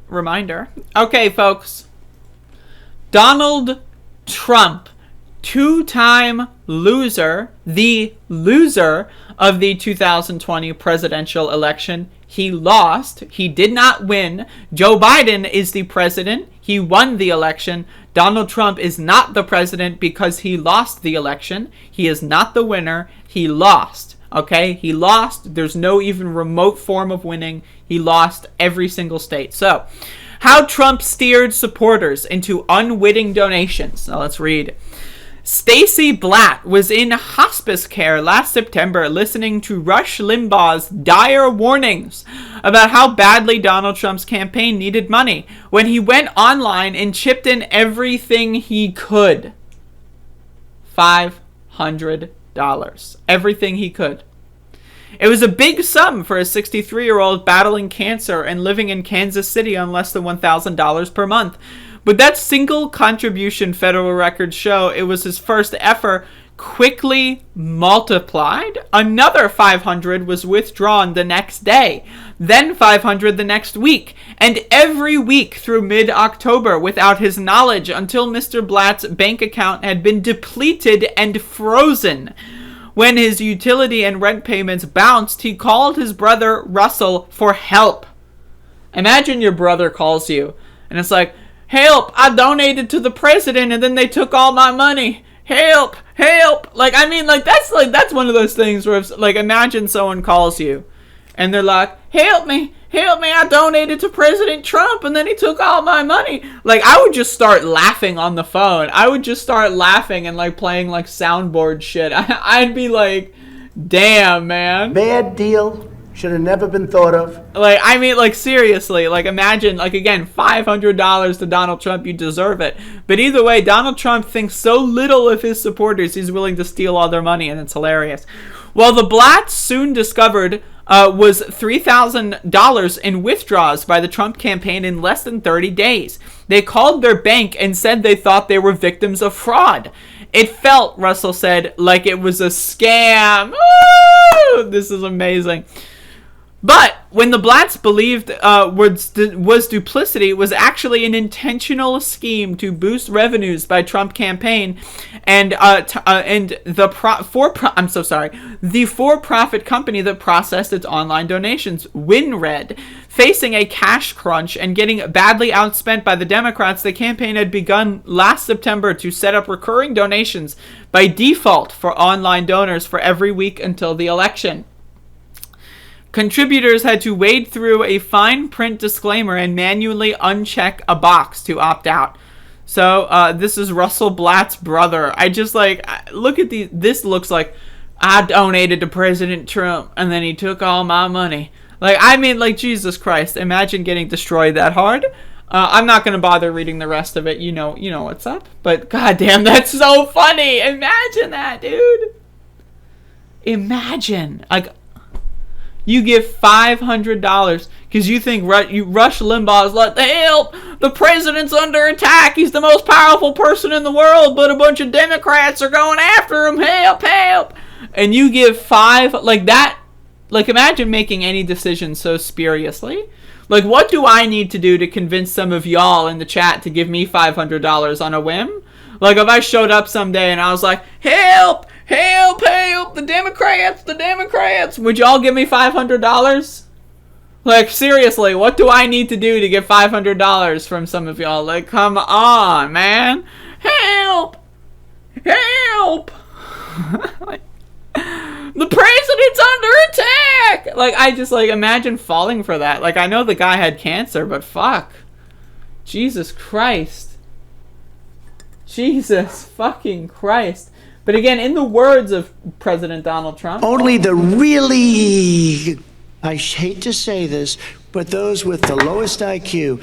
reminder. Okay, folks. Donald Trump, two-time loser, the loser of the 2020 presidential election. He lost. He did not win. Joe Biden is the president. He won the election. Donald Trump is not the president because he lost the election. He is not the winner. He lost. Okay? He lost. There's no even remote form of winning. He lost every single state. So, how Trump steered supporters into unwitting donations. Now let's read. Stacey Blatt was in hospice care last September listening to Rush Limbaugh's dire warnings about how badly Donald Trump's campaign needed money when he went online and chipped in everything he could. $500. Everything he could. It was a big sum for a 63-year-old battling cancer and living in Kansas City on less than $1,000 per month. But that single contribution, federal records show, it was his first effort, quickly multiplied. Another $500 was withdrawn the next day, then $500 the next week, and every week through mid-October without his knowledge until Mr. Blatt's bank account had been depleted and frozen. When his utility and rent payments bounced, he called his brother Russell for help. Imagine your brother calls you, and it's like, help, I donated to the president and then they took all my money. Help, help. That's one of those things where it's like, imagine someone calls you and they're like, help me, I donated to President Trump and then he took all my money. Like, I would just start laughing on the phone. I would just start laughing and like playing like soundboard shit. I'd be like, damn, man. Bad deal. Should have never been thought of. Like, I mean, like, seriously, like, imagine, like, again, $500 to Donald Trump, you deserve it. But either way, Donald Trump thinks so little of his supporters, he's willing to steal all their money, and it's hilarious. Well, the Blatts soon discovered was $3,000 in withdrawals by the Trump campaign in less than 30 days. They called their bank and said they thought they were victims of fraud. It felt, Russell said, like it was a scam. Woo! This is amazing. But when the Blatts believed was duplicity, it was actually an intentional scheme to boost revenues by Trump campaign, and the for-profit company that processed its online donations, WinRed, facing a cash crunch and getting badly outspent by the Democrats. The campaign had begun last September to set up recurring donations by default for online donors for every week until the election. Contributors had to wade through a fine print disclaimer and manually uncheck a box to opt out. So this is Russell Blatt's brother. I just like, look at these. This looks like I donated to President Trump and then he took all my money. Like, I mean, like, Jesus Christ, imagine getting destroyed that hard. I'm not going to bother reading the rest of it. You know what's up. But goddamn, that's so funny. Imagine that, dude. Imagine, like, you give $500 because you think Rush Limbaugh is like, help, the president's under attack. He's the most powerful person in the world, but a bunch of Democrats are going after him. Help, help. And you give like that. Like, imagine making any decision so spuriously. Like, what do I need to do to convince some of y'all in the chat to give me $500 on a whim? Like, if I showed up someday and I was like, help, help, help, the Democrats, would y'all give me $500? Like, seriously, what do I need to do to get $500 from some of y'all? Like, come on, man. Help, help. Like, the president's under attack. Like, I just, like, imagine falling for that. Like, I know the guy had cancer, but fuck. Jesus Christ. Jesus fucking Christ. But again, in the words of President Donald Trump, only the really, I hate to say this, but those with the lowest IQ